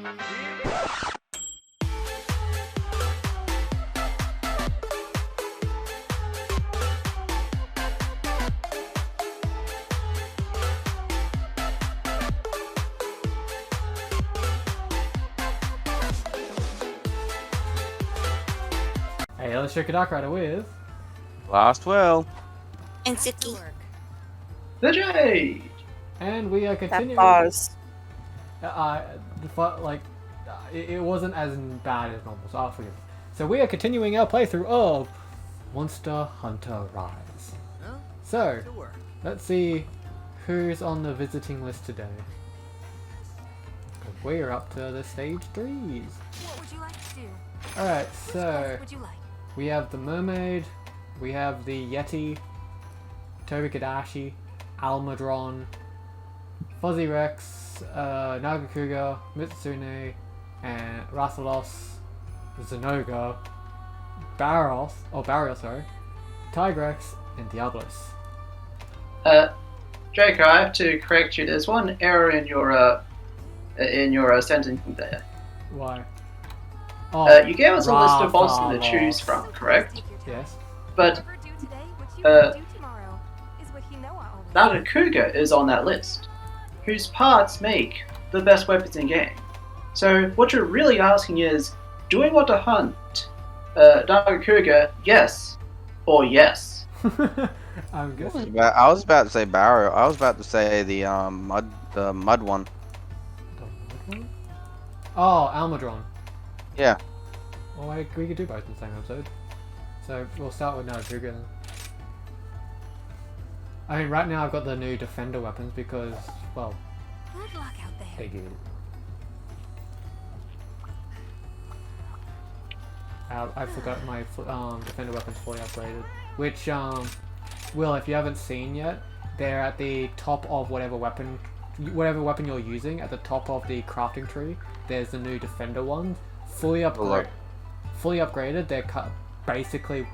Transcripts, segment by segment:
Hey, let's check it out right with Last will. And Suki. The Jade! and we are That continuing. pause. It wasn't as bad as normal, so I'll forgive it. So we are continuing our playthrough of Monster Hunter Rise. So, let's see who's on the visiting list today. We're up to the stage 3s. What would you like to do? Alright, Which so quest would you like? we have the Mermaid, we have the Yeti, Tobikadashi, Almadron, Fuzzy Rex, Nargacuga, Mitsune, and Rathalos, Zenoga, Barrios, sorry, Tigrex, and Diablos. Draco, I have to correct you. There's one error in your sentencing there. Why? Oh, You gave us a list of bosses to choose from, correct? yes. But Whatever do today, what you will do tomorrow is what Hinoa always Nargacuga is on that list, whose parts make the best weapons in game. So what you're really asking is, do I want to hunt Nargacuga, yes, or yes? I'm guessing. I was about to say Barrow. I was about to say the mud one. Oh, Almadron. Yeah. Well, we could do both in the same episode. So we'll start with Nargacuga then. I mean, right now I've got the new defender weapons because, well, Good luck out there. they good. I forgot my defender weapons fully upgraded. Which, Will, if you haven't seen yet, they're at the top of whatever weapon you're using. At the top of the crafting tree, there's the new defender ones, fully upgraded. They're basically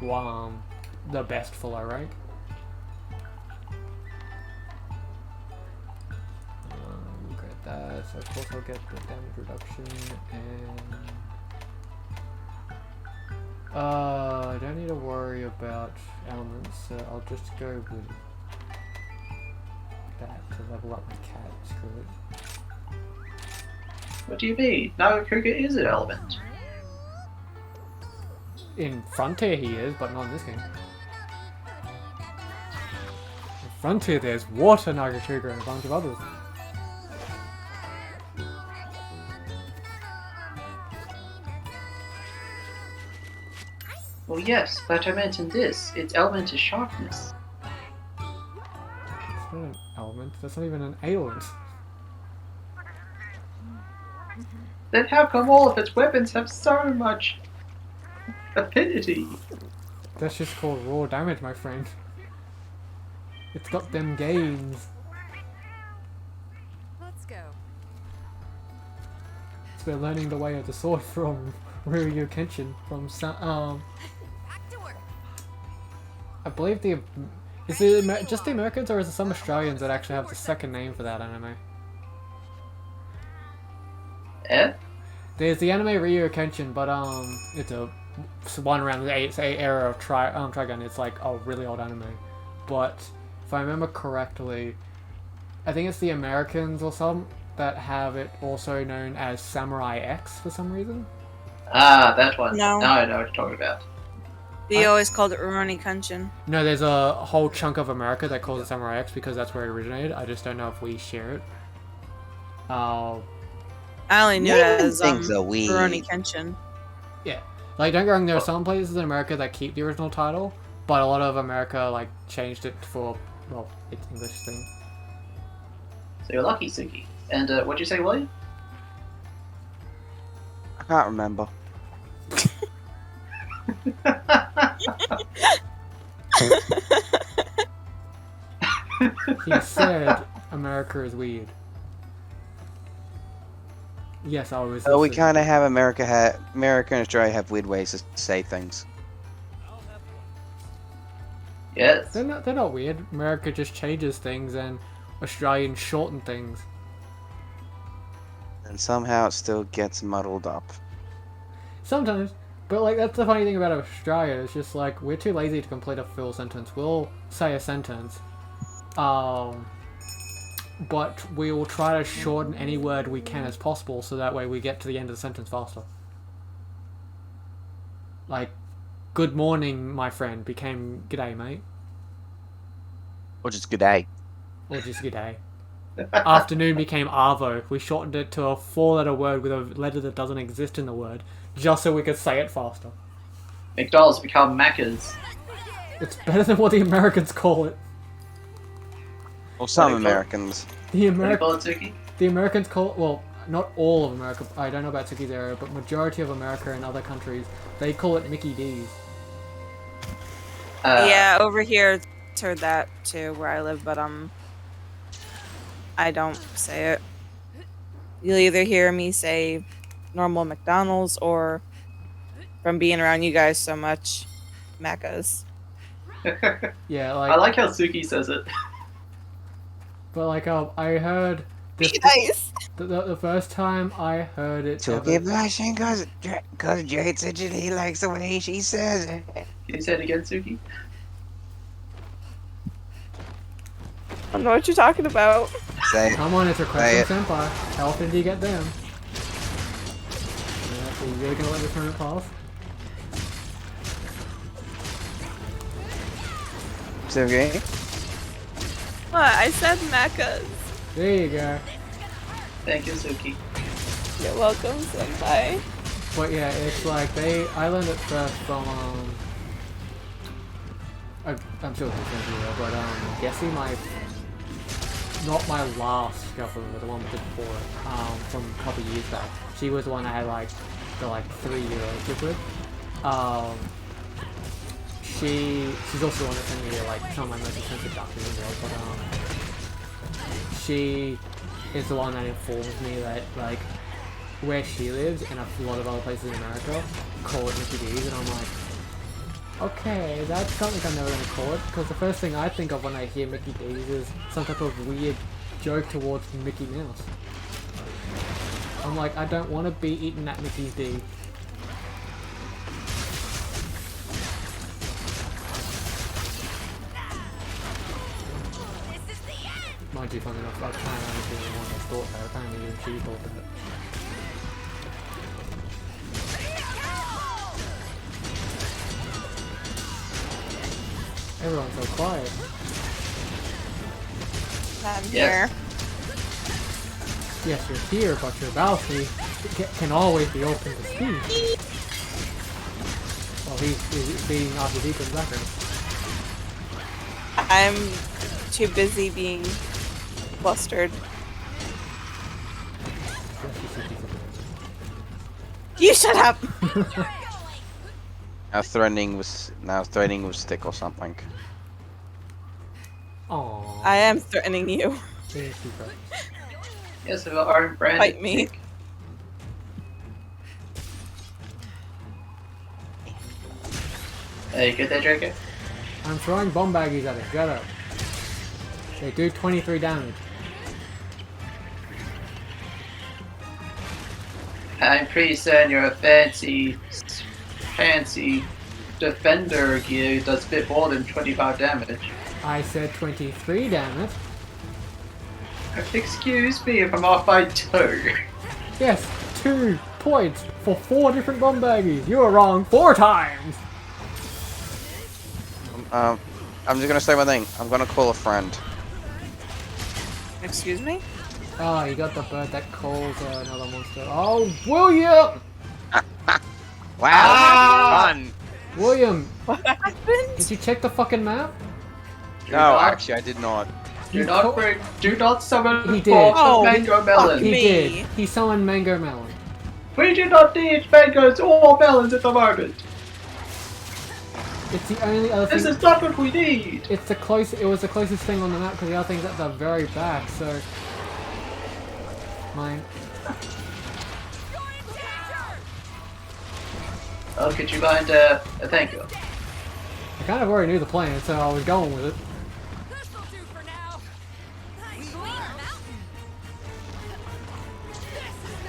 the best for low rank. We'll get that. So of course I'll get the damage reduction and. I don't need to worry about elements, so I'll just go with that to level up my cat. Screw it. What do you mean? Nargacuga is an element. In Frontier he is, but not in this game. In Frontier there's Water Nargacuga and a bunch of others. Well, yes, but I meant in this, its element is sharpness. It's not an element, that's not even an ailment. Then how come all of its weapons have so much affinity? That's just called raw damage, my friend. It's got them gains. Let's go. So we're learning the way of the sword from Ryu Kenshin from Back to work. I believe just the Americans, or is it some Australians that actually have the second name for that anime? Eh? There's the anime Ryu Kenshin, but it's one around the era of Trigun. It's like a really old anime, but if I remember correctly, I think it's the Americans or some that have it also known as Samurai X for some reason. Ah, that one. No. Now I know what you're talking about. We always called it Rurouni Kenshin. No, there's a whole chunk of America that calls it Samurai X because that's where it originated. I just don't know if we share it. I only knew it as Things are weird. Rurouni Kenshin. Yeah. Like, don't get me wrong, there are some places in America that keep the original title, but a lot of America, like, changed it for, well, its English thing. So you're lucky, Suki. And what'd you say, William? I can't remember. He said America is weird. Yes, I was. So we kind of have America and Australia have weird ways to say things. Yes. They're not weird. America just changes things and Australians shorten things. And somehow it still gets muddled up. Sometimes. But like that's the funny thing about Australia, it's just like we're too lazy to complete a full sentence. We'll say a sentence. But we will try to shorten any word we can as possible so that way we get to the end of the sentence faster. Like, good morning, my friend, became g'day, mate. Or just good day. Or just g'day. Afternoon became arvo. We shortened it to a 4-letter word with a letter that doesn't exist in the word, just so we could say it faster. McDonald's become Macca's. It's better than what the Americans call it. Or some What do you call it? Americans. The What do you call it, Suki? The Americans call it, well, not all of America, I don't know about Suki's area, but majority of America and other countries, they call it Mickey D's. Yeah, over here, it's heard that too, where I live, but I don't say it. You'll either hear me say normal McDonald's, or from being around you guys so much, Macca's. Yeah, like, I like how Suki says it. but like, I heard this, Nice. the first time I heard it To ever- keep blushing cause Jade said he likes the way she says it. Can you say it again, Suki? I don't know what you're talking about. Say Come on, it's a Say question, it. senpai. How often do you get them? Yeah, so you really gonna let this tournament pass? it's okay. What? I said Macca's. There you go. Thank you, Suki. You're welcome, senpai. But yeah, it's like I learned it first from I'm sure it's the same but Jessie, not my last girlfriend, but the one before it, from a couple of years back. She was the one I had the 3-year relationship with. She's also the one that sent me some of my most expensive doctors in the world, but she is the one that informs me that where she lives and a lot of other places in America call it Mickey D's, and I'm like, okay, that's something I'm never going to call it, because the first thing I think of when I hear Mickey D's is some type of weird joke towards Mickey Mouse. I'm like, I don't want to be eating at Mickey's D. Mind you, funny enough, I was trying to understand the one I thought that. Apparently even she thought that. Everyone's so quiet. I'm Yes. here. Yes, you're here, but your balcony can always be open to speak. Well, he's being obviously deep in the background. I'm too busy being flustered. You shut up! Now threatening with stick or something. Aww. I am threatening you. Yes, of our own brand. Fight me. Hey, you get that, Draco? I'm throwing bomb baggies at it. Shut up. They do 23 damage. I'm pretty certain you're a fancy defender gear does a bit more than 25 damage. I said 23 damage. Excuse me if I'm off by 2. Yes, 2 points for 4 different bomb baggies. You were wrong 4 times. I'm just gonna say one thing. I'm gonna call a friend. Excuse me? Oh, you got the bird that calls another monster. Oh, William! Wow, fun. William, What happened? did you check the fucking map? No, actually, I did not. Do not summon He for did. Oh, Mango Melon. He Me. did. He summoned Mango Melon. We do not need mangoes or melons at the moment. It's the only other This thing. is not what we need. It's the close. It was the closest thing on the map because the other thing's at the very back. So, mine. Oh, could you find a thank you? I kind of already knew the plan, so I was going with it. This'll do for now. Nice. We go up mountain. This is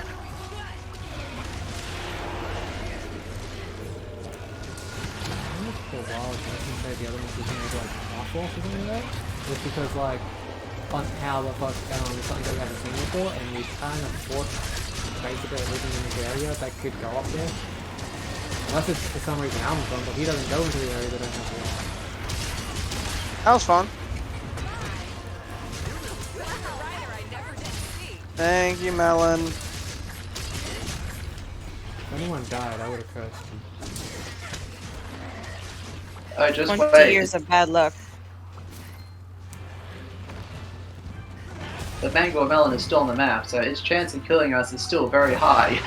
while ago, and say the other ones was maybe like half off or something like that. Just because like on how the fuck it's something that we haven't seen before, and we kind of thought basically living in this area that could go up there. Unless it's for some reason Almadron, but he doesn't go into the area that don't have to. That was fun. Thank you, Melon. If anyone died, I would have cursed him. I just 20 wait. years of bad luck. The mango melon is still on the map, so its chance of killing us is still very high.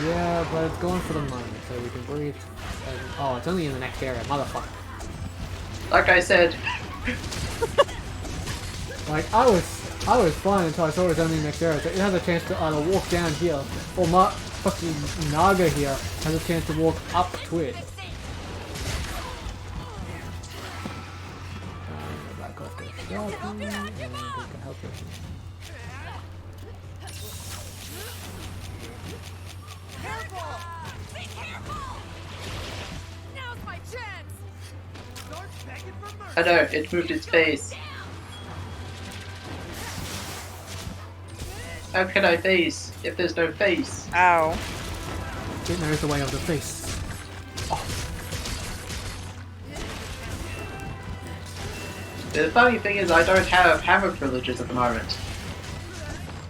Yeah, but it's going for the money, so we can breathe. Oh, it's only in the next area, motherfucker. Like I said, Like, I was fine until I saw it was only in the next area, so it has a chance to either walk down here, or fucking Naga here has a chance to walk up to it. Back off the shotgun, and we can help it. Be careful! Now's my chance! I know, it moved its face. How can I face if there's no face? Ow. It knows the way of the face. The funny thing is I don't have hammer privileges at the moment.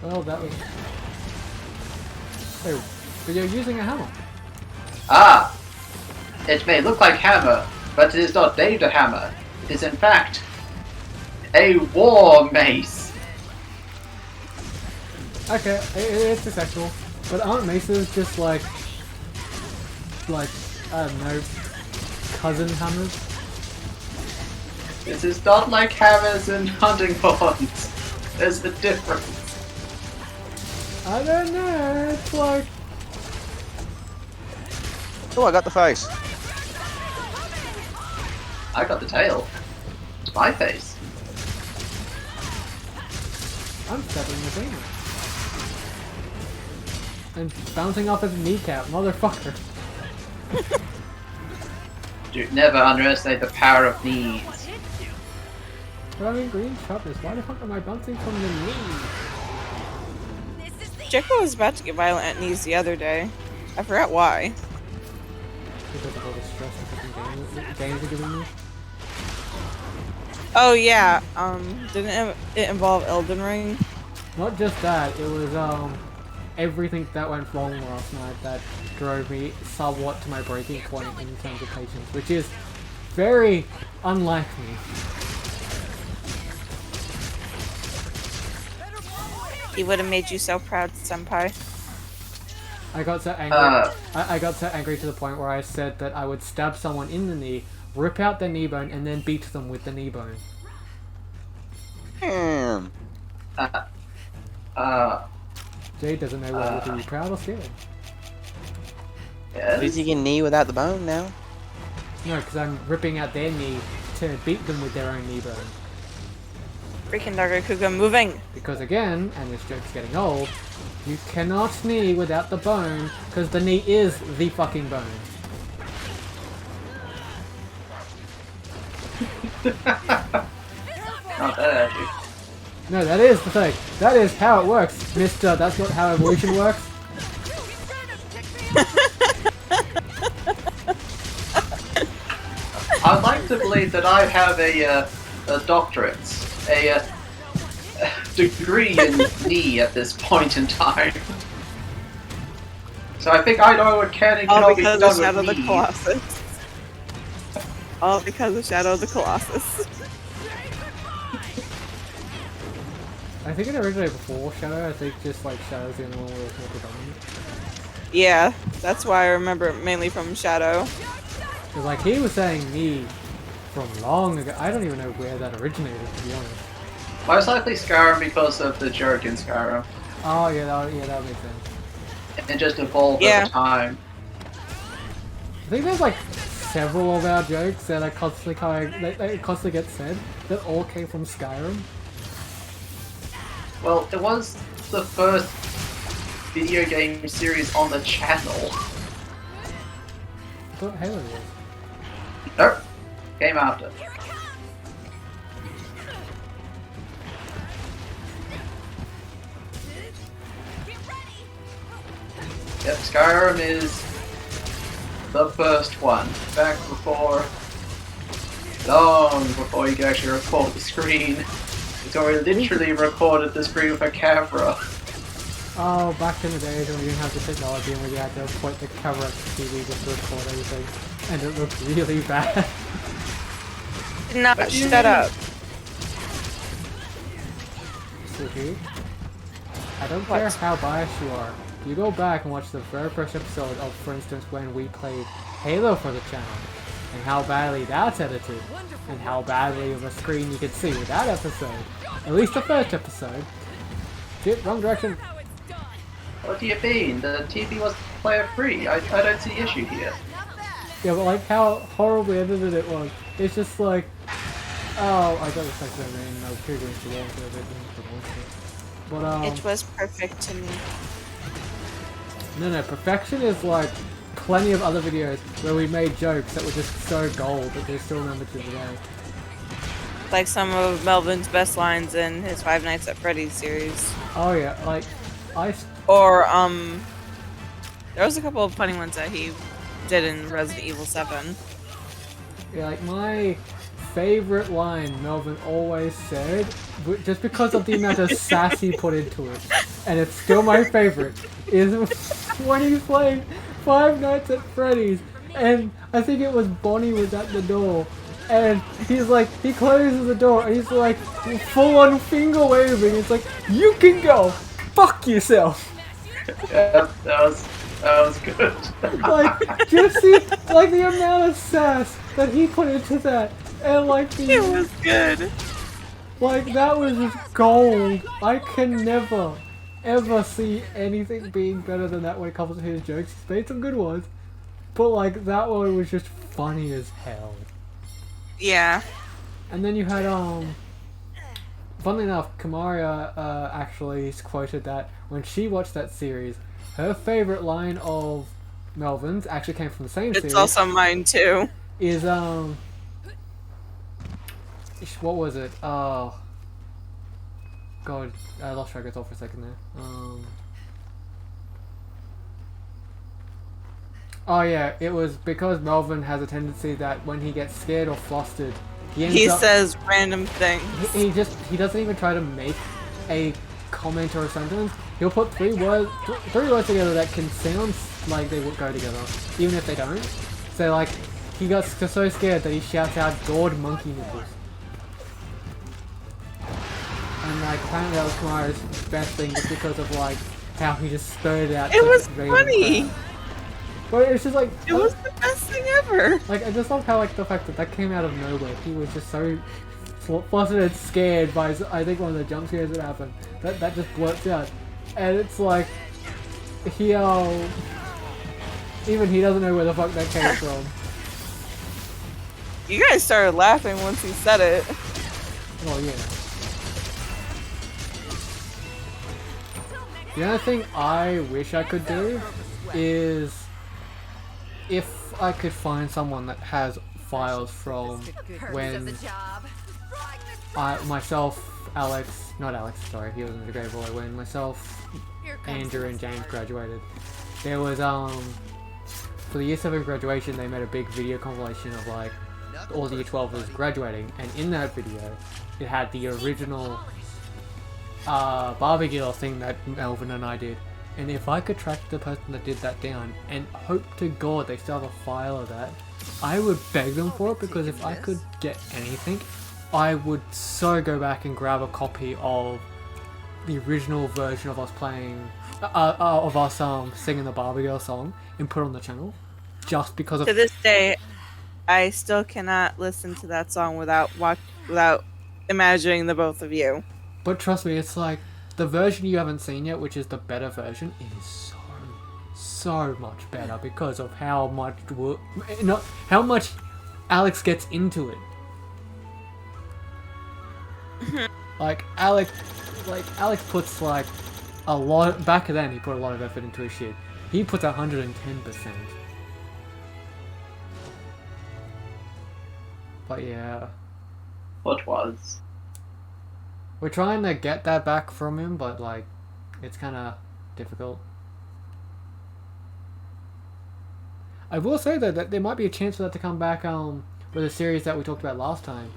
Well, that was... Oh, but you're using a hammer. Ah! It may look like hammer, but it is not named a hammer. It is in fact a war mace. Okay, it's acceptable. But aren't maces just like, I don't know, cousin hammers? This is not like hammers and hunting horns. There's a difference. I don't know, it's like... Oh, I got the face. I got the tail. It's my face. I'm stepping the thing. And bouncing off his kneecap, motherfucker. Dude, never underestimate the power of knees. But I mean, green sharpness, why the fuck am I bouncing from the knee? Draco was about to get violent at knees the other day. I forgot why. Because of all the stress and fucking games are giving me. Oh yeah, didn't it involve Elden Ring? Not just that, it was everything that went wrong last night that drove me somewhat to my breaking point in terms of patience, which is very unlike me. He would have made you so proud, senpai. I got so angry. I got so angry to the point where I said that I would stab someone in the knee, rip out their knee bone, and then beat them with the knee bone. Damn. Jade doesn't know whether to be proud or scared. At least Yes? you can knee without the bone now. No, because I'm ripping out their knee to beat them with their own knee bone. Freaking Nargacuga moving! Because again, and this joke's getting old, you cannot knee without the bone, because the knee is the fucking bone. Not that actually. No, that is the thing. That is how it works, mister. That's not how evolution works. I'd like to believe that I have a doctorate, a degree in knee at this point in time. So I think I know what can and All cannot be because done of Shadow of with the knee. Colossus. All because of Shadow of the Colossus. I think it originated before Shadow. I think just like Shadow's the only one where it's more predominant. Yeah, that's why I remember it mainly from Shadow. Because like he was saying knee from long ago. I don't even know where that originated, to be honest. Most likely Skyrim because of the joke in Skyrim. Oh yeah, that makes sense. It just evolved Yeah. over time. I think there's like several of our jokes that are constantly they constantly get said that all came from Skyrim. Well, it was the first video game series on the channel. I thought Halo was. Nope. Game after. Yep, Skyrim is the first one. Back before, long before you could actually record the screen. It's already literally recorded the screen with a camera. Oh, back in the days when we didn't have the technology and we had to point the camera at the TV just to record everything. And it looked really bad. No, shut up. Suki, I don't care how biased you are. You go back and watch the very first episode of, for instance, when we played Halo for the channel, and how badly that's edited, and how badly of a screen you could see with that episode. At least the first episode. Shit, wrong direction. What do you mean? The TV was player free. I don't see the issue here. Yeah, but like how horribly edited it was. It's just like, oh, I got the section and I was triggering to go into a bit. But It was perfect to me. No, perfection is like plenty of other videos where we made jokes that were just so gold that they're still remembered to today. Like some of Melvin's best lines in his Five Nights at Freddy's series. Oh yeah, like Or there was a couple of funny ones that he did in Resident Evil 7. yeah, like my favorite line Melvin always said, just because of the amount of sass he put into it, and it's still my favorite, is when he's playing Five Nights at Freddy's, and I think it was Bonnie was at the door, and he's like, he closes the door, and he's like, full on finger waving, it's like, you can go, fuck yourself. Yeah, that was good. Like, just see, like the amount of sass that he put into that, and like the... It was good. Like, that was just gold. I can never, ever see anything being better than that when it comes to his jokes. He's made some good ones, but like, that one was just funny as hell. Yeah. And then you had, funnily enough, Kamaria actually quoted that when she watched that series, her favorite line of Melvin's actually came from the same series. It's also mine too. Is, what was it? Oh, God, I lost track of thought for a second there. Oh yeah, it was because Melvin has a tendency that when he gets scared or flustered, He says random things. he doesn't even try to make a comment or a sentence. He'll put three words together that can sound like they would go together, even if they don't. So like, he got so scared that he shouts out "God monkey nipples." And like, apparently that was Kamara's best thing just because of like how he just spurred out. It was random funny. crap. But it's just like It was the best thing ever. Like, I just love how like the fact that that came out of nowhere. He was just so flustered and scared by I think one of the jump scares that happened. That just blurts out, and it's like he even he doesn't know where the fuck that came from. You guys started laughing once he said it. Oh yeah. The other thing I wish I could do is if I could find someone that has files from when myself, Alex, not Alex, sorry, he was in the grade boy, when myself, Andrew and James graduated, there was, for the year 7 graduation, they made a big video compilation of like all the year 12ers graduating, and in that video, it had the original barbecue thing that Melvin and I did. And if I could track the person that did that down and hope to God they still have a file of that, I would beg them for it, because if I could get anything, I would so go back and grab a copy of the original version of us playing, of us singing the Barbie Girl song and put it on the channel, just because of... To this day, I still cannot listen to that song without imagining the both of you. But trust me, it's like, the version you haven't seen yet, which is the better version, is so much better because of how much how much Alex gets into it. Like Alex puts like a lot. Back then, he put a lot of effort into his shit. He puts 110%. But yeah, What was? we're trying to get that back from him, but like, it's kind of difficult. I will say though that there might be a chance for that to come back with a series that we talked about last time.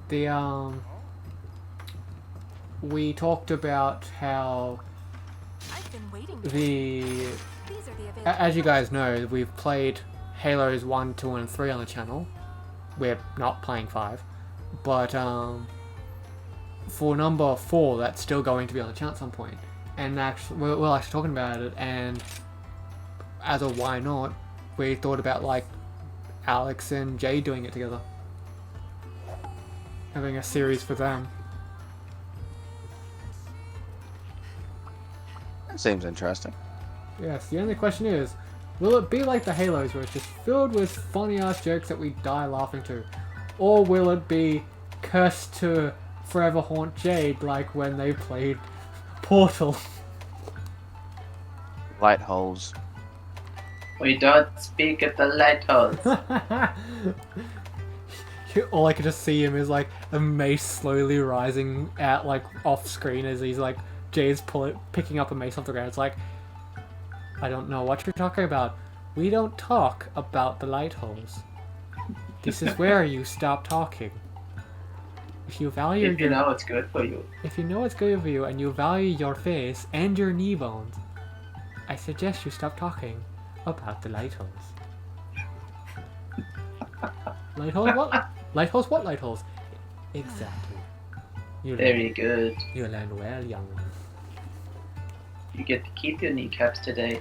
The we talked about how I've been waiting. the These are the available. as you guys know, we've played Halos 1, 2, and 3 on the channel. We're not playing 5. But for number 4, that's still going to be on the channel at some point. And actually, we're actually talking about it, and as a why not, we thought about like Alex and Jade doing it together. Having a series for them. That seems interesting. Yes, the only question is, will it be like the Halos where it's just filled with funny ass jokes that we die laughing to? Or will it be cursed to forever haunt Jade like when they played Portal? Light holes. We don't speak at the lighthouse. All I can just see him is like a mace slowly rising out like off screen as he's like Jade's picking up a mace off the ground. It's like, I don't know what you're talking about. We don't talk about the light holes. This is where you stop talking. If you value If you know it's good for you. if you know it's good for you and you value your face and your knee bones, I suggest you stop talking about the light holes. Light holes what? Light holes what light holes? Exactly. You Very good. You learn well, young one. You get to keep your kneecaps today.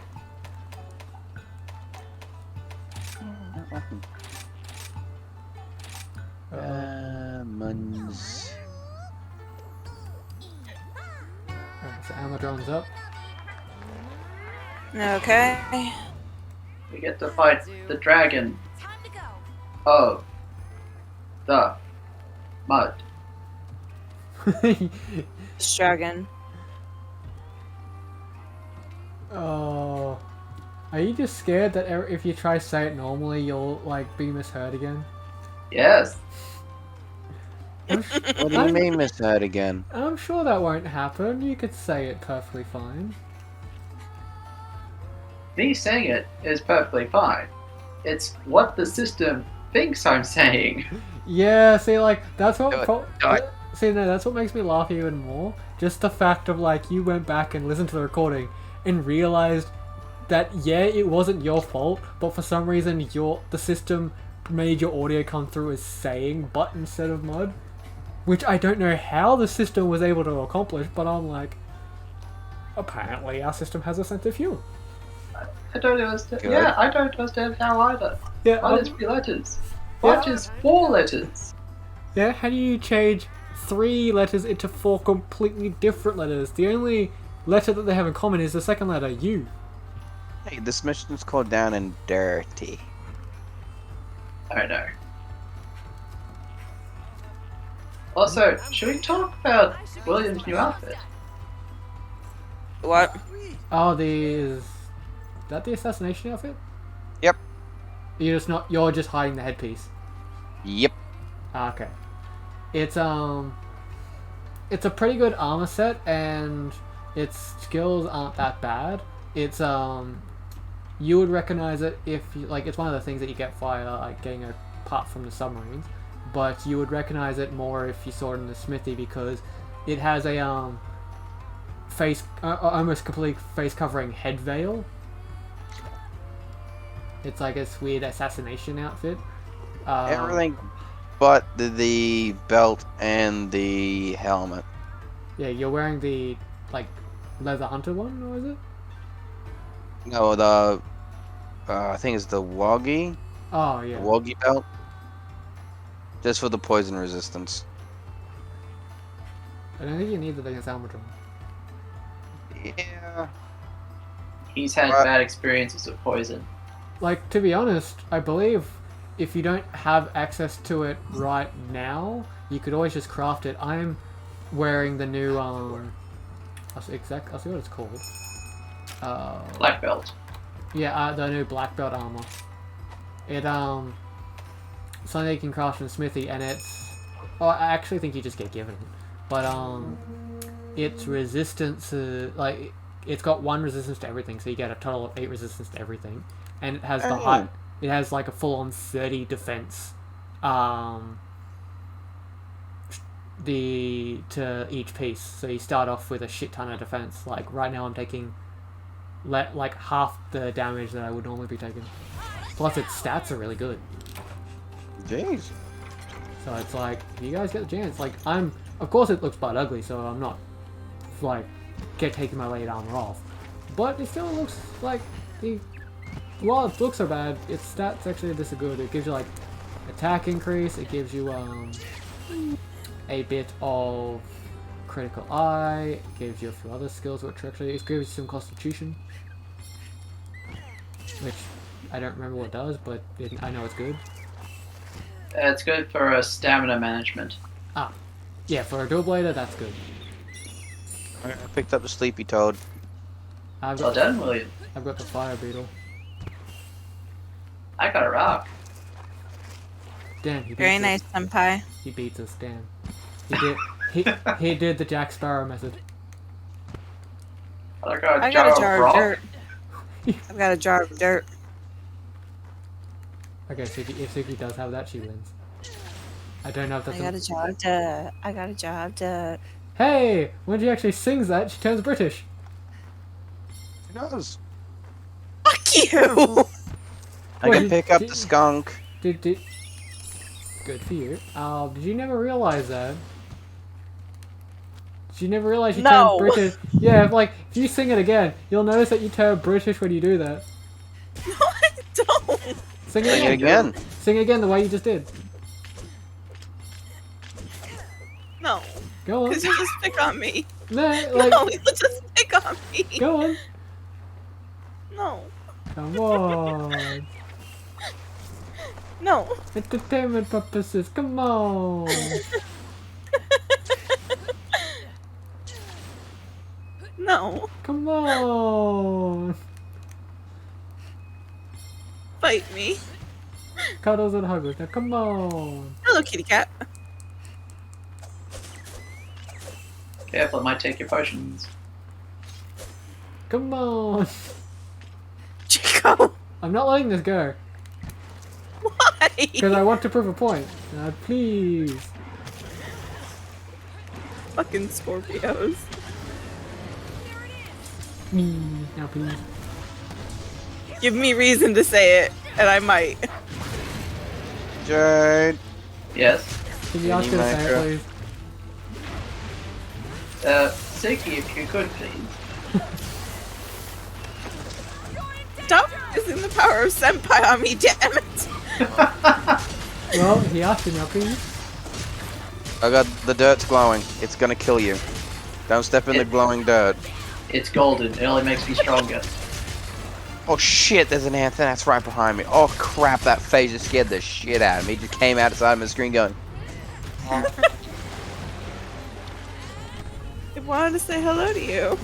Muns. Alright, so Almadron's up. Okay. We get to fight the dragon Time to go. of the mud. Dragon. Oh. Are you just scared that if you try to say it normally, you'll like be misheard again? Yes. What do you mean misheard again? I'm sure that won't happen. You could say it perfectly fine. Me saying it is perfectly fine. It's what the system thinks I'm saying. Yeah, see, like that's what. Do it. See, no, that's what makes me laugh even more. Just the fact of like you went back and listened to the recording and realized that yeah, it wasn't your fault, but for some reason the system made your audio come through as saying "butt" instead of "mud," which I don't know how the system was able to accomplish. But I'm like, apparently our system has a sense of humor. I don't understand. Good. Yeah, I don't understand how either. Yeah, Mud is 3 letters. What is 4 letters? yeah. How do you change 3 letters into 4 completely different letters? The only letter that they have in common is the second letter, U. Hey, this mission's called Down and Dirty. I don't know. Also, should we talk about William's new outfit? What? Oh, is that the assassination outfit? Yep. You're just hiding the headpiece. Yep. Ah, okay. It's a pretty good armor set, and its skills aren't that bad. It's you would recognize it if you, like, it's one of the things that you get via like getting a part from the submarines, but you would recognize it more if you saw it in the smithy because it has a face almost complete face covering head veil. It's like this weird assassination outfit. Everything but the belt and the helmet. Yeah, you're wearing the like leather hunter one, or is it? No, the I think it's the Woggy. Oh yeah. The Woggy belt. Just for the poison resistance. I don't think you need that against Almadron. Yeah. He's had Right. bad experiences with poison. Like, to be honest, I believe if you don't have access to it right now, you could always just craft it. I'm wearing the new I'll see what it's called. Black belt. Yeah, the new black belt armor. It something that you can craft from the smithy, and it's... Oh, I actually think you just get given it. But, its resistance, like, it's got 1 resistance to everything, so you get a total of 8 resistance to everything. And it has the height... It has, like, a full-on 30 defense, to each piece. So you start off with a shit ton of defense. Like, right now I'm taking, like, half the damage that I would normally be taking. Plus, its stats are really good. Jeez. So it's like, you guys get the chance. Like, of course it looks butt ugly, so I'm not, like, taking my late armor off. But it still looks like, while its looks are bad, its stats actually are this good. It gives you, like, attack increase, it gives you, a bit of critical eye, it gives you a few other skills which actually, it gives you some constitution. Which, I don't remember what it does, but I know it's good. It's good for stamina management. Ah, yeah, for a dual blader, that's good. I picked up the sleepy toad. Well done, William. I've got the fire beetle. I got a rock. Damn, he beats Very us. nice, senpai. He beats us, damn. He did the Jack Sparrow method. I got I a got a jar jar of of rock. dirt. I've got a jar of dirt. Okay, Suki, if Suki does have that, she wins. I don't know if I that's got a jar of dirt. I got a jar of dirt. Hey! When she actually sings that, she turns British. Who knows? Fuck you! I Well, can pick up the skunk. Did Good for you. Did you never realize that? Did you never realize you No. turned British? Yeah, if you sing it again, you'll notice that you turn British when you do that. No, I don't. Sing it Sing it again. again. Sing it again the way you just did. No. Go on. Because you just pick on me. No, like, No, you just pick on me. go on. No. Come on. No. Entertainment purposes, come on. No. Come on. Fight me. Cuddles and huggers, now come on. Hello, kitty cat. Careful, it might take your potions. Come on. Chico. I'm not letting this go. Why? Because I want to prove a point. Now, please. Fucking Scorpios. Me. Now, please. Give me reason to say it, and I might. Jade. Yes. Can you ask her to say it, please? Suki, if you could, please. Stop using the power of senpai on me, damn it! Well, he asked you now, please. I got the dirt's glowing. It's gonna kill you. Don't step in the glowing dirt. It's golden. It only makes me stronger. Oh shit, there's an Anthanax right behind me. Oh crap, that phaser scared the shit out of me. He just came outside my screen going. I wanted to say hello to you.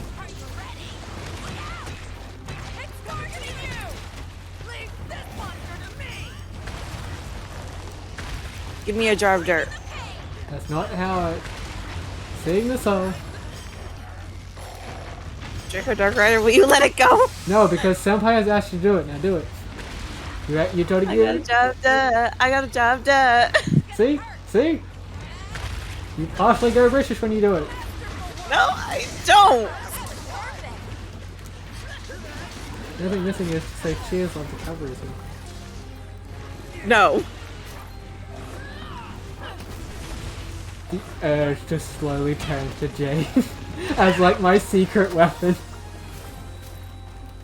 Give me a jar of dirt. That's not how it... Sing the song. Draco Dark Rider, will you let it go? No, because Senpai has asked you to do it. Now do it. You told it I got a you? jar of dirt. I got a jar of dirt. See? See? You partially go British when you do it. No, I don't. The only thing missing is to say cheers on the cover, isn't it? No. The urge just slowly turns to Jade as like my secret weapon.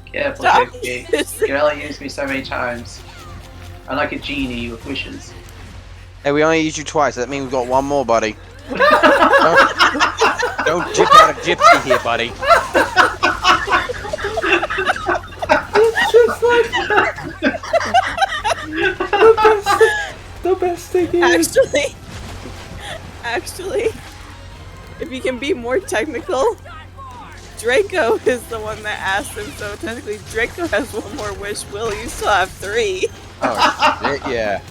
Careful, Stop Suki. using- You can only use me so many times. I'm like a genie with wishes. Hey, we only used you twice. That means we've got one more, buddy. Don't jip out a gypsy here, buddy. It's just like the best thing is Actually, if you can be more technical, Draco is the one that asked him, so technically Draco has one more wish. Will, you still have 3. Oh shit, yeah.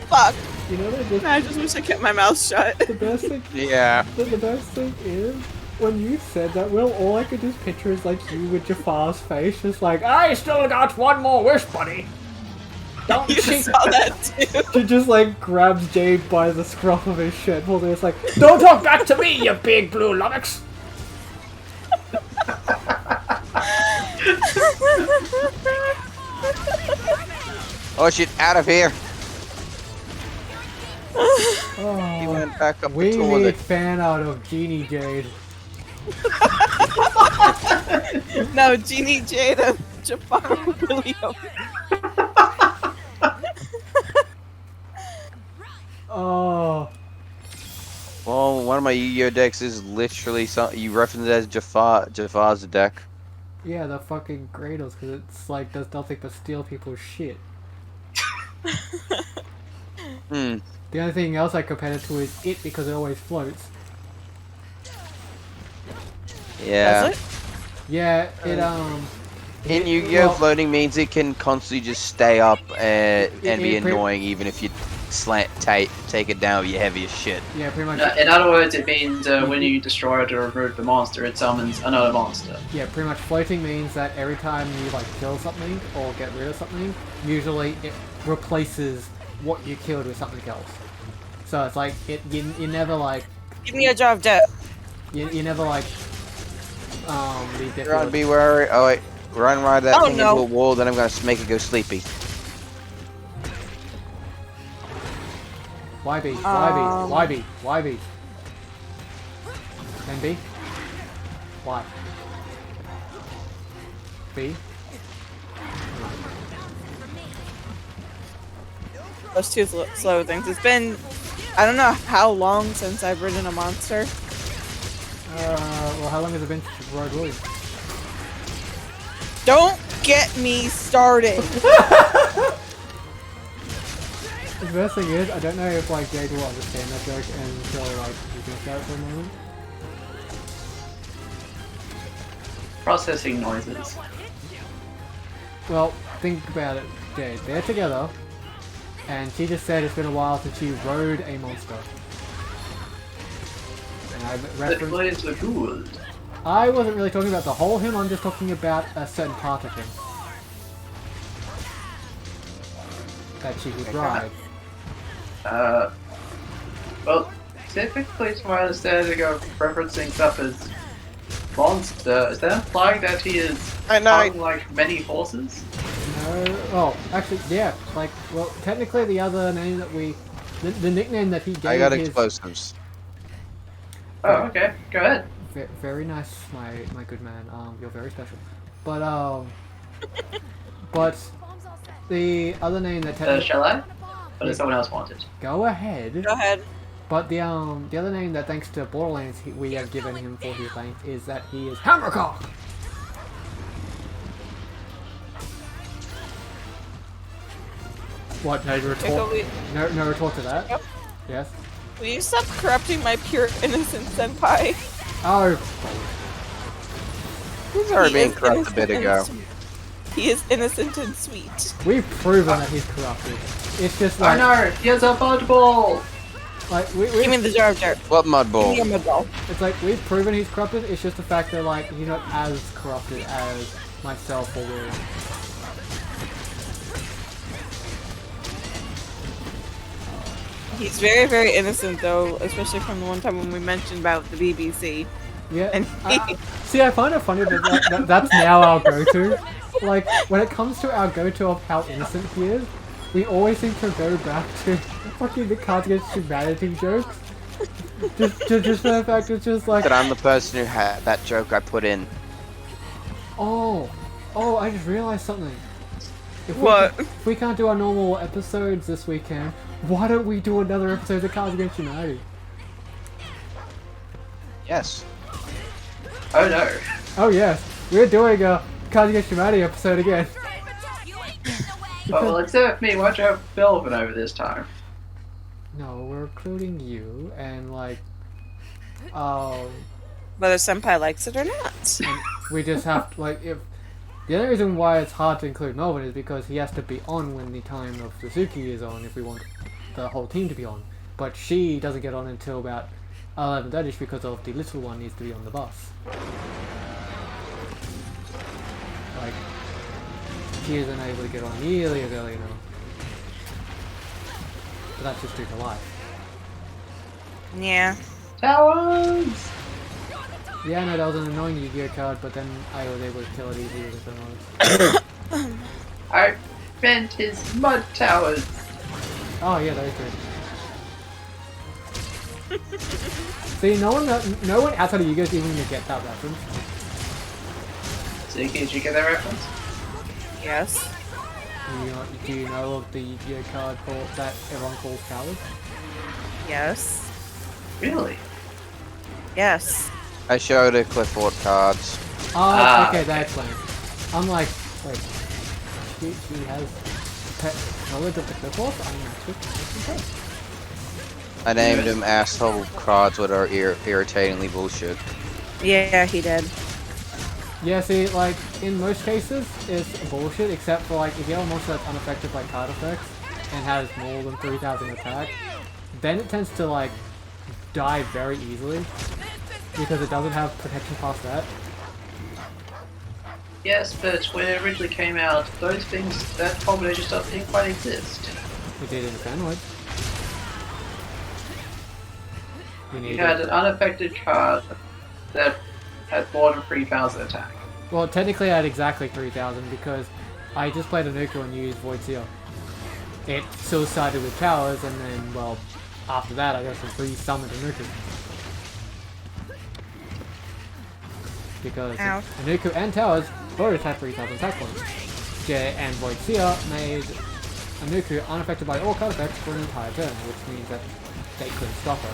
Fuck. You know, they just, I just wish I kept my mouth shut. the best thing. Yeah. The best thing is, when you said that, Will, all I could just picture is like you with Jafar's face, just like, I still got one more wish, buddy. Don't You cheat. saw that too. She just like grabs Jade by the scruff of his shirt, while it's like, don't talk back to me, you big blue lummox. Oh shit, out of here. He Oh, went back up we the need toilet. fan out of Genie Jade. No, Genie, Jade, and Jafar William. Oh, Well, one of my Yu-Gi-Oh decks is literally something you reference it as Jafar's deck. yeah, the fucking Gradles, because it's like does nothing but steal people's shit. Hmm. The only thing else I compare it to is it, because it always floats. Yeah. Does it? Yeah, it In it- Yu-Gi-Oh, well, floating means it can constantly just stay up and be it pre- annoying, even if you take it down with your heaviest shit. Yeah, pretty much. In other words, it means when you destroy it or remove the monster, it summons another monster. Yeah, pretty much. Floating means that every time you like kill something or get rid of something, usually it replaces what you killed with something else. So it's like you never like Give me a jar of death. you never like leave that. Run, be wary. Oh wait, run right that Oh, thing no. into a wall. Then I'm gonna make it go sleepy. Why be? Um, Why be? Why be? Then B? Why? B? Those two slow things. It's been, I don't know how long since I've ridden a monster. Well, how long has it been since you rode William? Don't get me started. The best thing is, I don't know if like Jade will understand that joke until like you think about it for a moment. Processing noises. Well, think about it, Jade. They're together, and she just said it's been a while since she rode a monster. And I That referenced. plays the good. I wasn't really talking about the whole him. I'm just talking about a certain part of him that she could ride. Well, typically, to my understanding of referencing stuff as monster, is that implying that he is I know. on like many horses? No, oh, actually, yeah. Like, well, technically, the other name that the nickname that he gave I got his. explosives. Oh, okay. Go ahead. Very nice, my good man. You're very special. But but the other name that technically. Shall I? Or does someone else want it? Go ahead. Go ahead. But the other name that thanks to Borderlands we have given him for his length is that he is Hammercock. What? No retort. Draco, No retort to that. Yep. Yes. will you stop corrupting my pure innocent senpai? Oh, He's already He being is corrupt a bit innocent ago. and sweet. He is innocent and sweet. we've proven that he's corrupted. It's just Oh like, no! He has a mud ball! like Give me the jar of dirt. What mud ball? Give me a mud ball. it's like we've proven he's corrupted. It's just the fact that like he's not as corrupted as myself or William. He's very, very innocent though, especially from the one time when we mentioned about the BBC. Yeah. And See, I find it funny that that's now our go-to. Like, when it comes to our go-to of how innocent he is, we always seem to go back to fucking the Cards Against Humanity jokes. Just for the fact it's just like, That I'm the person who had that joke I put in. oh, I just realized something. What? If we can't do our normal episodes this weekend, why don't we do another episode of Cards Against Humanity? Yes. Oh no! Oh yes, we're doing a Cards Against Humanity episode again. Oh, well, instead of me, why don't you have Belvin over this time? No, we're including you and like, Whether senpai likes it or not. we just have to, like, if The only reason why it's hard to include Melvin is because he has to be on when the time of the Suki is on if we want the whole team to be on. But she doesn't get on until about 11:30 because of the little one needs to be on the bus. Like, she isn't able to get on nearly as early now. But that's just due to life. Yeah. Towers! Yeah, no, that was an annoying Yu-Gi-Oh card, but then I was able to kill it easily with the I meant his mud towers. Oh yeah, those two. See, no one outside of Yu-Gi-Oh's even gonna get that reference. Suki, did you get that reference? Yes. Do you know of the Yu-Gi-Oh card that everyone calls Towers? Yes. Really? Yes. I showed her Clifford cards. Oh, okay, that explains. I'm like, wait, she has knowledge of the Clipboard? I'm actually impressed. I named them asshole cards that are irritatingly bullshit. Yeah, he did. Yeah, see, like, in most cases, it's bullshit, except for, like, if you have a monster that's unaffected by card effects and has more than 3,000 attack, then it tends to, like, die very easily, because it doesn't have protection past that. Yes, but when it originally came out, those things, that combination stuff didn't quite exist. We did in the Fanoid. You had an unaffected card that had more than 3,000 attack. Well, technically I had exactly 3,000 because I just played Anuka and used Void Seal. It suicided with Towers, and then, well, after that I got some free summoned Anuka. Because Ow. Anuka and Towers both had 3,000 attack points. Jade and Void Seer made Anuka unaffected by all card effects for an entire turn, which means that they couldn't stop her.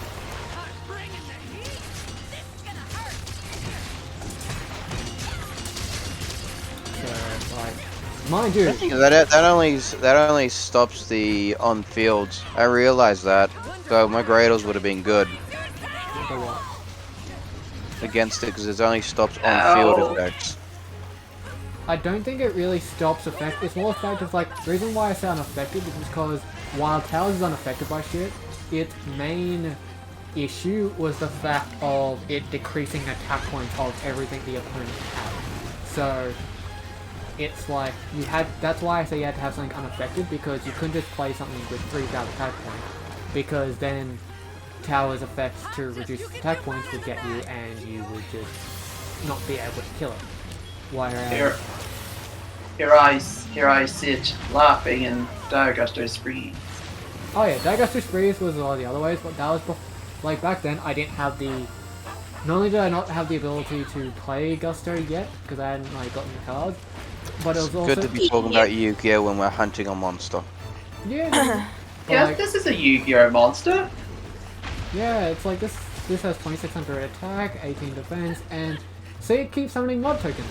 So, like, mind you, That only stops the on fields. I realized that. So my Gradles would have been good so what? against it because it only stops on field Ow. effects. I don't think it really stops effect. It's more effect of like, the reason why I say unaffected is because while Towers is unaffected by shit, its main issue was the fact of it decreasing attack points of everything the opponent had. So it's like you had. That's why I say you had to have something unaffected, because you couldn't just play something with 3,000 attack points, because then Towers effects to reduce its attack points would get you, and you would just not be able to kill it. Whereas Here I sit laughing and Diogusto spree. oh yeah, Dagger Sprees was all the other ways, but that was like back then I didn't have the. Not only did I not have the ability to play Gusto yet, because I hadn't like gotten the cards, but it was also Good to be talking about Yu-Gi-Oh when we're hunting a monster. yeah. no, but, Yeah, like, this is a Yu-Gi-Oh monster. yeah, it's like this. This has 2,600 attack, 18 defense, and see, it keeps summoning mod tokens.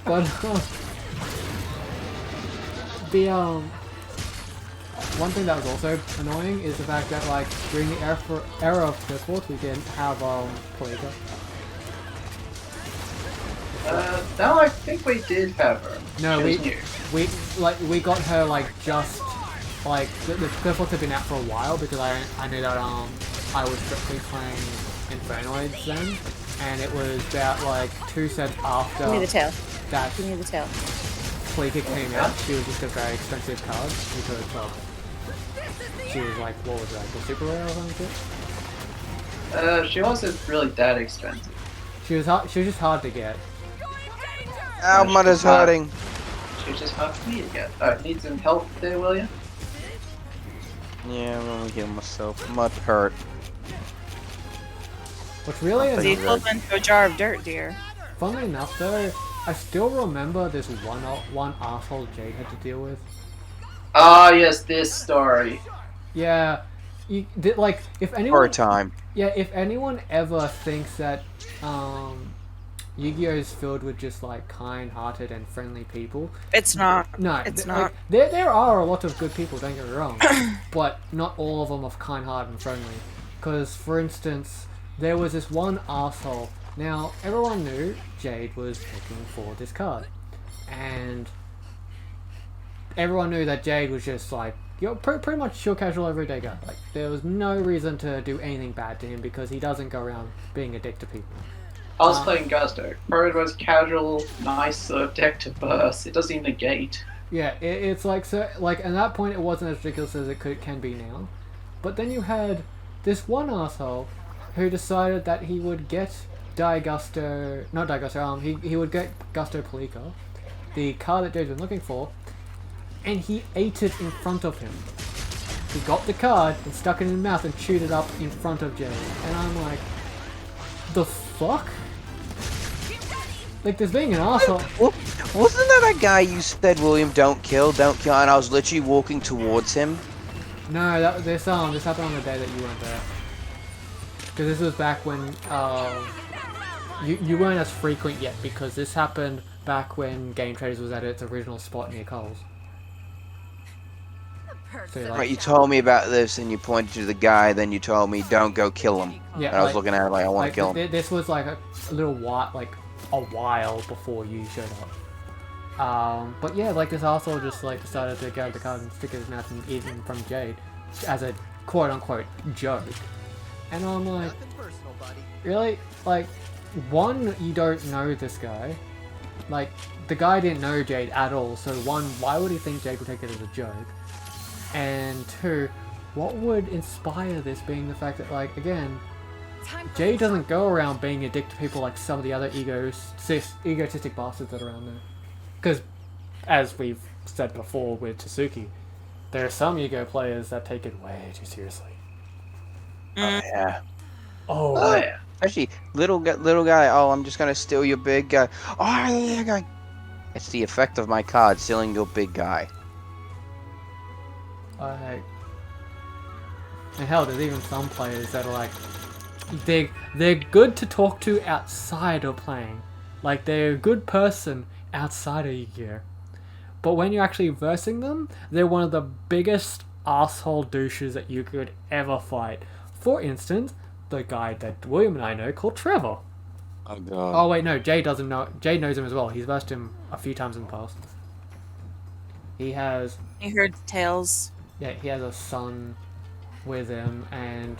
But the one thing that was also annoying is the fact that like during the era of Clipboard we didn't have Polika. No, I think we did have her. No, She was new. we got her like just like the Clipboards had been out for a while, because I knew that I was strictly playing Infernoids then, and it was about like 2 sets after Give me the tail. that Give me the tail. Polika came out. She was just a very expensive card because she was like, what was that, the super rare or something? She wasn't really that expensive. She was just hard to get. Ow, mud is hurting. She was just hard for me to get. Need some help there, will you? Yeah, I'm gonna heal myself. Mud hurt. What's really So you fell into a jar of dirt, dear. funnily enough though, I still remember this one asshole Jade had to deal with. Ah, yes, this story. Yeah, you did like if For anyone. a time. Yeah, if anyone ever thinks that Yu-Gi-Oh is filled with just like kind-hearted and friendly people, It's not. no, It's like, not. there are a lot of good people. Don't get me wrong, but not all of them are kind-hearted and friendly. Because, for instance, there was this one asshole. Now, everyone knew Jade was looking for this card. And everyone knew that Jade was just like, you're pretty much your casual everyday guy. Like, there was no reason to do anything bad to him because he doesn't go around being a dick to people. I was playing Gusto. Probably the most casual, nice sort of deck to burst. It doesn't even negate. Yeah, it's like, so, like, at that point it wasn't as ridiculous as it can be now. But then you had this one asshole who decided that he would get he would get Gusto Palico, the card that Jade's been looking for, and he ate it in front of him. He got the card and stuck it in his mouth and chewed it up in front of Jade. And I'm like, the fuck? Like, there's being an asshole. Wasn't that guy you said, William, don't kill, and I was literally walking towards him? No, this happened on the day that you weren't there. Because this was back when you weren't as frequent yet, because this happened back when Game Traders was at its original spot near Coles. So, like, Right, you told me about this and you pointed to the guy, then you told me don't go kill him. yeah, And I was looking at it like I want to kill him. This was like a little while, a while before you showed up. But yeah, like this asshole just like decided to grab the card and stick it in his mouth and eat it from Jade as a quote unquote joke. And I'm like, really? Like, one, you don't know this guy. Like, the guy didn't know Jade at all, so one, why would he think Jade would take it as a joke? And two, what would inspire this being the fact that, like, again, Jade doesn't go around being a dick to people like some of the other egotistic bastards that are around there. Because, as we've said before with Suki, there are some ego players that take it way too seriously. Oh, yeah. Oh, yeah. Actually, little guy, oh, I'm just gonna steal your big guy. Oh, yeah, guy. It's the effect of my card, stealing your big guy. and hell, there's even some players that are like, they're good to talk to outside of playing. Like, they're a good person outside of Yu-Gi-Oh! But when you're actually versing them, they're one of the biggest asshole douches that you could ever fight. For instance, the guy that William and I know called Trevor. Oh god. Oh wait, no, Jade doesn't know. Jade knows him as well. He's versed him a few times in the past. He has... I heard tales. Yeah, he has a son with him, and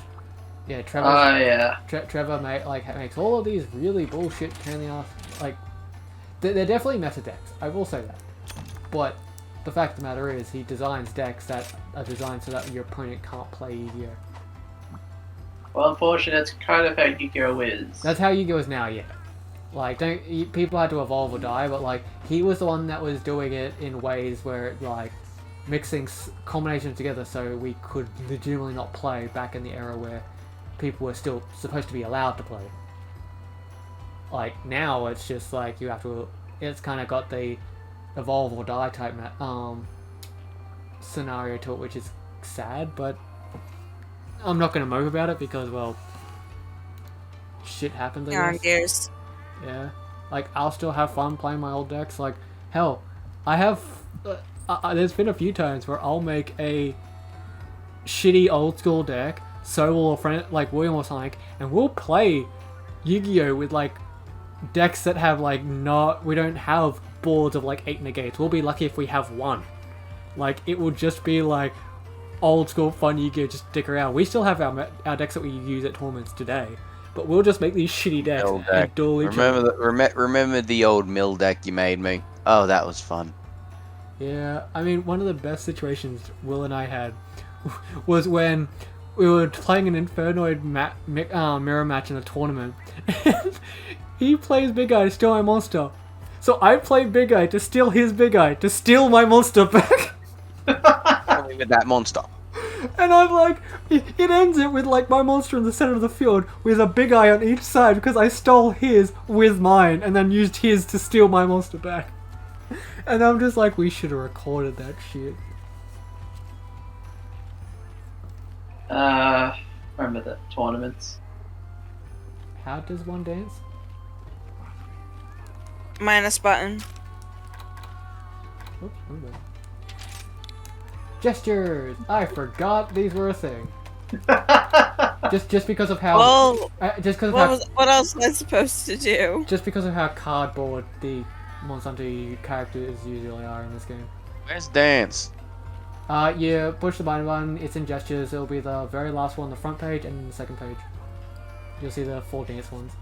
yeah, Trevor. Yeah. Trevor makes all of these really bullshit pain in the ass. Like, they're definitely meta decks. I will say that. But the fact of the matter is, he designs decks that are designed so that your opponent can't play Yu-Gi-Oh. Well, unfortunately, that's kind of how Yu-Gi-Oh! Is. That's how Yu-Gi-Oh! Is now, yeah. Like, people had to evolve or die, but like, he was the one that was doing it in ways where, like, mixing combinations together so we could legitimately not play back in the era where people were still supposed to be allowed to play. Like, now it's just like, you have to, it's kind of got the evolve or die type scenario to it, which is sad, but I'm not going to mope about it because, well, shit happens, I Yeah, guess. gears. Yeah, like, I'll still have fun playing my old decks. Like, hell, I have... there's been a few times where I'll make a shitty old school deck, so will a friend like William or something, and we'll play Yu-Gi-Oh! With, like, decks that have, like, we don't have boards of, like, 8 negates. We'll be lucky if we have one. Like, it will just be, like, old school fun Yu-Gi-Oh! Just stick around. We still have our decks that we use at tournaments today. But we'll just make these shitty decks and duel each other. Remember the old mill deck you made me? Oh, that was fun. Yeah, I mean, one of the best situations Will and I had was when we were playing an Infernoid mirror match in a tournament. And he plays Big Eye to steal my monster. So I play Big Eye to steal his Big Eye to steal my monster back. Only with that monster. And I'm like, it ends it with, like, my monster in the center of the field with a Big Eye on each side because I stole his with mine and then used his to steal my monster back. And I'm just like, we should have recorded that shit. Remember the tournaments. How does one dance? Minus button. Oops, hold on. Gestures! I forgot these were a thing. Just because of how. Well, Just because of how. what else was I supposed to do? Just because of how cardboard the Monster Hunter characters usually are in this game. Where's Dance? You push the button, it's in gestures, it'll be the very last one on the front page and the second page. You'll see the 4 dance ones.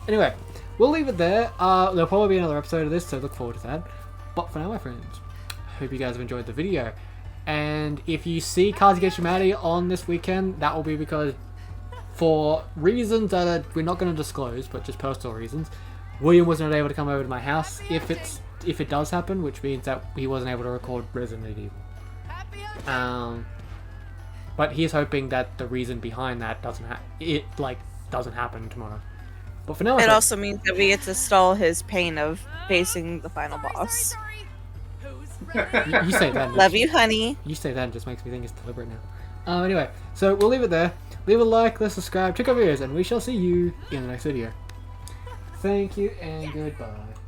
Anyway, we'll leave it there. There'll probably be another episode of this, so look forward to that. But for now, my friends, hope you guys have enjoyed the video. And if you see Cards Against Humanity on this weekend, that will be because, for reasons that we're not going to disclose, but just personal reasons, William was not able to come over to my house if it does happen, which means that he wasn't able to record Resident Evil. But he's hoping that the reason behind that doesn't happen tomorrow. But for now, It also means that we get to stall his pain of facing the final boss. you say that. Love you, honey. You say that and just makes me think it's deliberate now. Anyway, so we'll leave it there. Leave a like, let's subscribe, check our videos, and we shall see you in the next video. Thank you and goodbye.